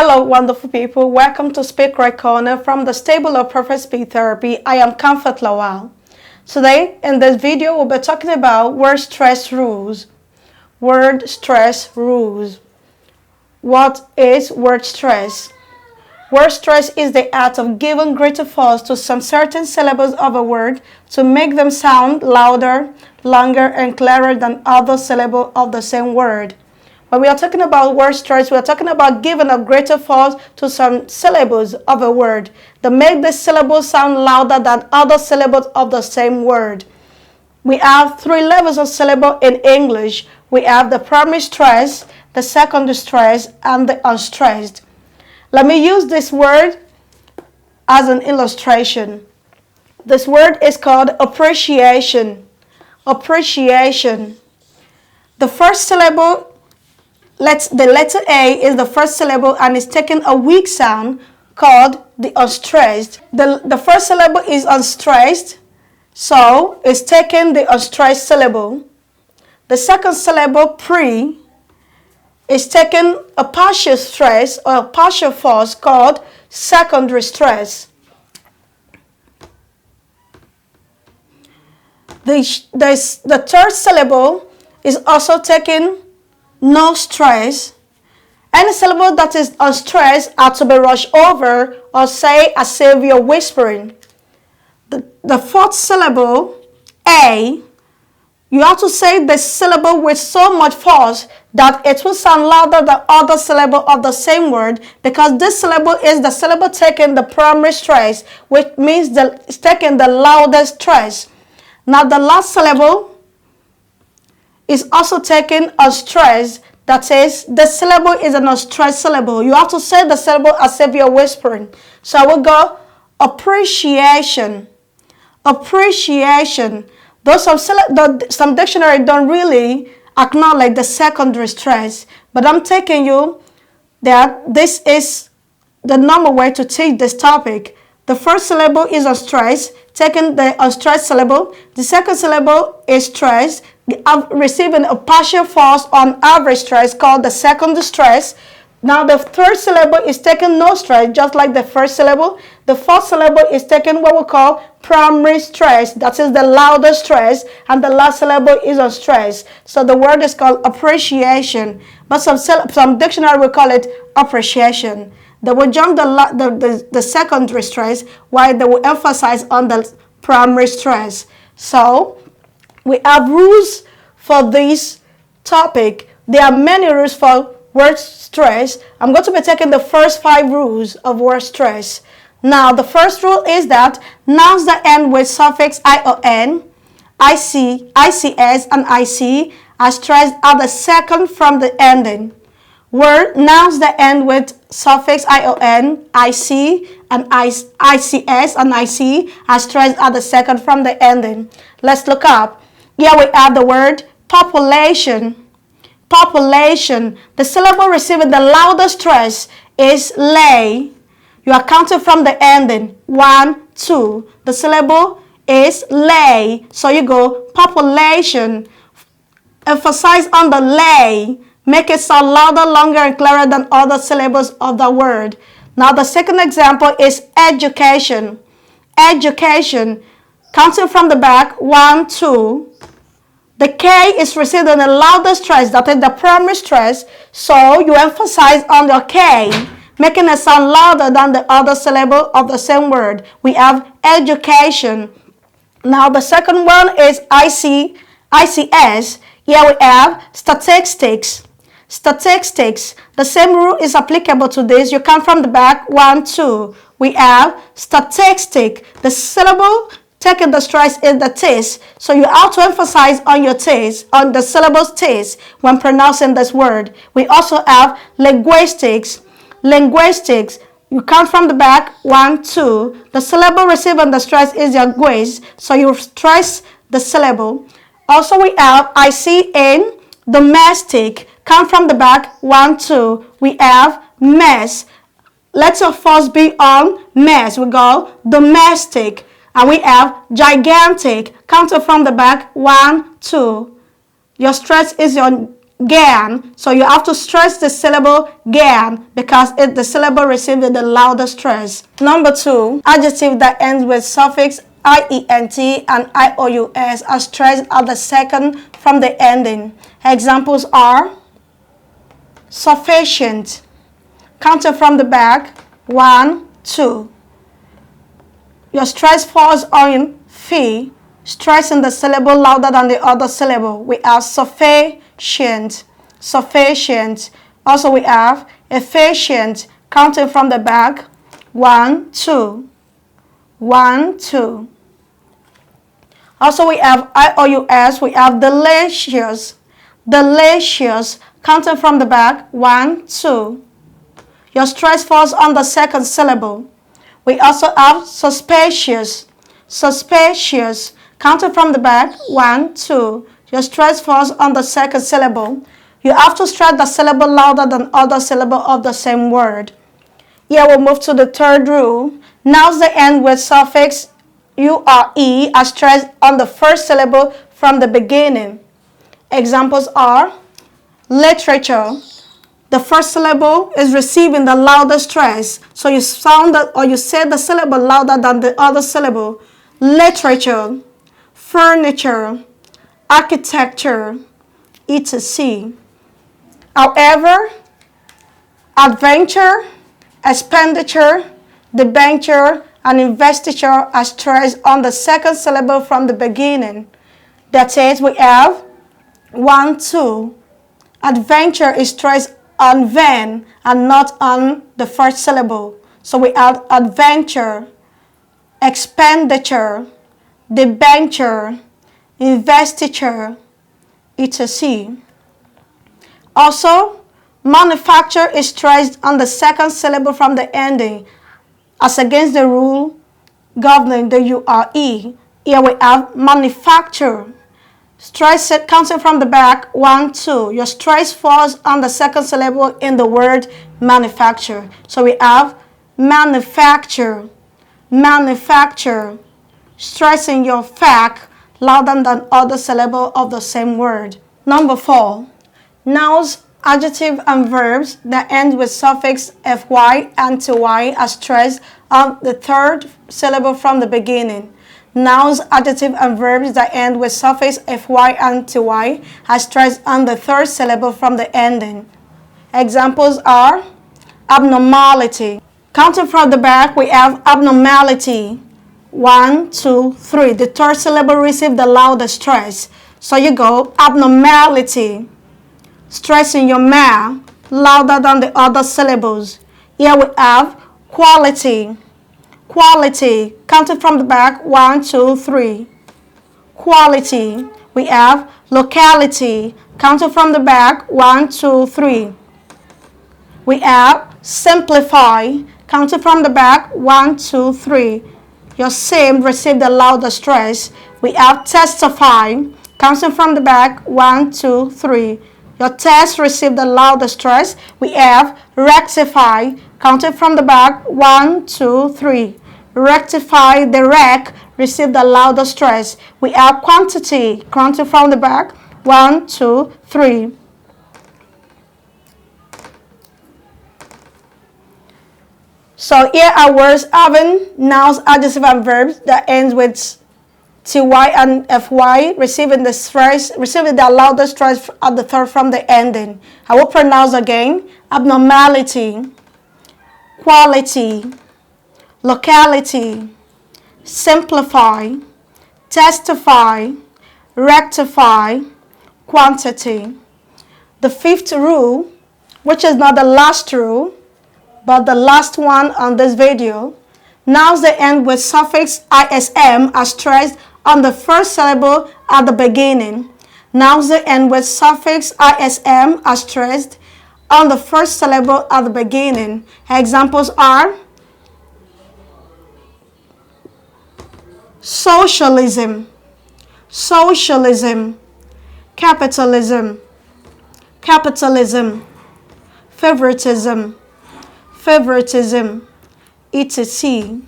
Hello, wonderful people. Welcome to Speak Right Corner from the stable of Perfect Speech Therapy. I am Comfort Lawal. Today, in this video, we'll be talking about word stress rules. Word stress rules. What is word stress? Word stress is the act of giving greater force to some certain syllables of a word to make them sound louder, longer, and clearer than other syllables of the same word. When we are talking about word stress, we are talking about giving a greater force to some syllables of a word that make the syllables sound louder than other syllables of the same word. We have three levels of syllable in English. We have the primary stress, the secondary stress, and the unstressed. Let me use this word as an illustration. This word is called appreciation. Appreciation. The first syllable, the letter A is the first syllable and is taking a weak sound called the unstressed. The first syllable is unstressed, so it's taking the unstressed syllable. The second syllable, pre, is taking a partial stress or a partial force called secondary stress. The third syllable is also taking no stress. Any syllable that is unstressed are to be rushed over or say as if you're whispering. The fourth syllable, A, you have to say the syllable with so much force that it will sound louder than other syllable of the same word, because this syllable is the syllable taking the primary stress, which means it's taking the loudest stress. Now the last syllable is also taking a stress, that is, the syllable is an unstressed syllable. You have to say the syllable as if you're whispering. So I will go appreciation. Appreciation. Though some dictionary don't really acknowledge the secondary stress, but I'm taking you that this is the normal way to teach this topic. The first syllable is unstressed, taking the unstressed syllable. The second syllable is stressed, receiving a partial force on average stress called the secondary stress. Now the third syllable is taking no stress, just like the first syllable. The fourth syllable is taking what we call primary stress, that is the louder stress, and the last syllable is unstressed. So the word is called appreciation, but some dictionary will call it appreciation. They will jump the secondary stress while they will emphasize on the primary stress. So we have rules for this topic. There are many rules for word stress. I'm going to be taking the first 5 rules of word stress. Now, the first rule is that nouns that end with suffix ion, ic, ics, and ic are stressed at the second from the ending. Nouns that end with suffix ion, ic, and ics, and ic are stressed at the second from the ending. Let's look up. Here we have the word population. Population. The syllable receiving the loudest stress is lay. You are counting from the ending. 1, 2. The syllable is lay. So you go population. Emphasize on the lay. Make it sound louder, longer, and clearer than other syllables of the word. Now the second example is education. Education. Counting from the back. 1, 2. The K is receiving the loudest stress, that is the primary stress, so you emphasize on the K, making it sound louder than the other syllable of the same word. We have education. Now the second one is ICS. Here we have statistics. Statistics. The same rule is applicable to this. You count from the back. 1, 2. We have statistic. The syllable taking the stress is the tis, so you have to emphasize on your tis, on the syllable's tis when pronouncing this word. We also have linguistics. Linguistics. You count from the back. 1, 2. The syllable receiving the stress is your guis, so you stress the syllable. Also we have IC in domestic. Count from the back. 1, 2. We have mess. Let your force be on mess. We go domestic. And we have gigantic. Counting from the back. 1, 2. Your stress is on gan. So you have to stress the syllable gan because it's the syllable received the loudest stress. Number 2, adjective that ends with suffix IENT and IOUS are stressed at the second from the ending. Examples are sufficient. Counting from the back, 1, 2. Your stress falls on fee, stressing the syllable louder than the other syllable. We have sufficient, sufficient. Also we have efficient, counting from the back, 1, 2, 1, 2. Also we have IOUS, we have delicious, delicious, counting from the back, 1, 2. Your stress falls on the second syllable. We also have suspicious, suspicious, counting from the back, 1, 2. Your stress falls on the second syllable. You have to stress the syllable louder than other syllable of the same word. Here we'll move to the third rule. Nouns that end with suffix ure are stressed on the first syllable from the beginning. Examples are literature. The first syllable is receiving the loudest stress, so you sound or you say the syllable louder than the other syllable. Literature, furniture, architecture, etc. However, adventure, expenditure, debenture, and investiture are stressed on the second syllable from the beginning. That is, we have 1, 2. Adventure is stressed on van and not on the first syllable. So we have adventure, expenditure, debenture, investiture, etc. Also, manufacture is stressed on the second syllable from the ending, as against the rule governing the URE. Here we have manufacture. Stress it counting from the back, 1, 2. Your stress falls on the second syllable in the word manufacture. So we have manufacture, manufacture. Stressing your fac louder than other syllable of the same word. Number 4. Nouns, adjective, and verbs that end with suffix fy and ty are stressed on the third syllable from the beginning. Nouns, adjectives, and verbs that end with suffix fy and ty are stressed on the third syllable from the ending. Examples are abnormality. Counting from the back, we have abnormality. 1, 2, 3. The third syllable receives the loudest stress. So you go abnormality, stressing your ma louder than the other syllables. Here we have quality. Quality, counting from the back, 1, 2, 3. Quality. We have locality, counting from the back, 1, 2, 3. We have simplify, counting from the back, 1, 2, 3. Your same received the louder stress. We have testify, counting from the back, 1, 2, 3. Your test received the louder stress. We have rectify, counting from the back, 1, 2, 3. Rectify, the rec, received the louder stress. We have quantity, counting from the back, 1, 2, 3. So here are words having nouns, adjectives, and verbs that ends with ty and fy, receiving the loudest stress at the third from the ending. I will pronounce again: abnormality, quality, locality, simplify, testify, rectify, quantity. The fifth rule, which is not the last rule, but the last one on this video, nouns that end with suffix ism are stressed on the first syllable at the beginning. Nouns that end with suffix ism are stressed on the first syllable at the beginning. Examples are socialism, socialism, capitalism, capitalism, favoritism, favoritism, etc.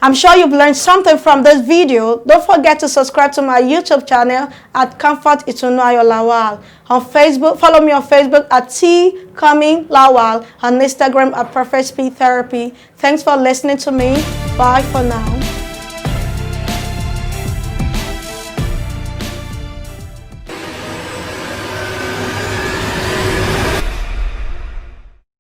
I'm sure you've learned something from this video. Don't forget to subscribe to my YouTube channel at Comfort Itunayo Lawal. On Facebook, follow me on Facebook at T Coming Lawal, on Instagram at Perfect Speech Therapy. Thanks for listening to me. Bye for now.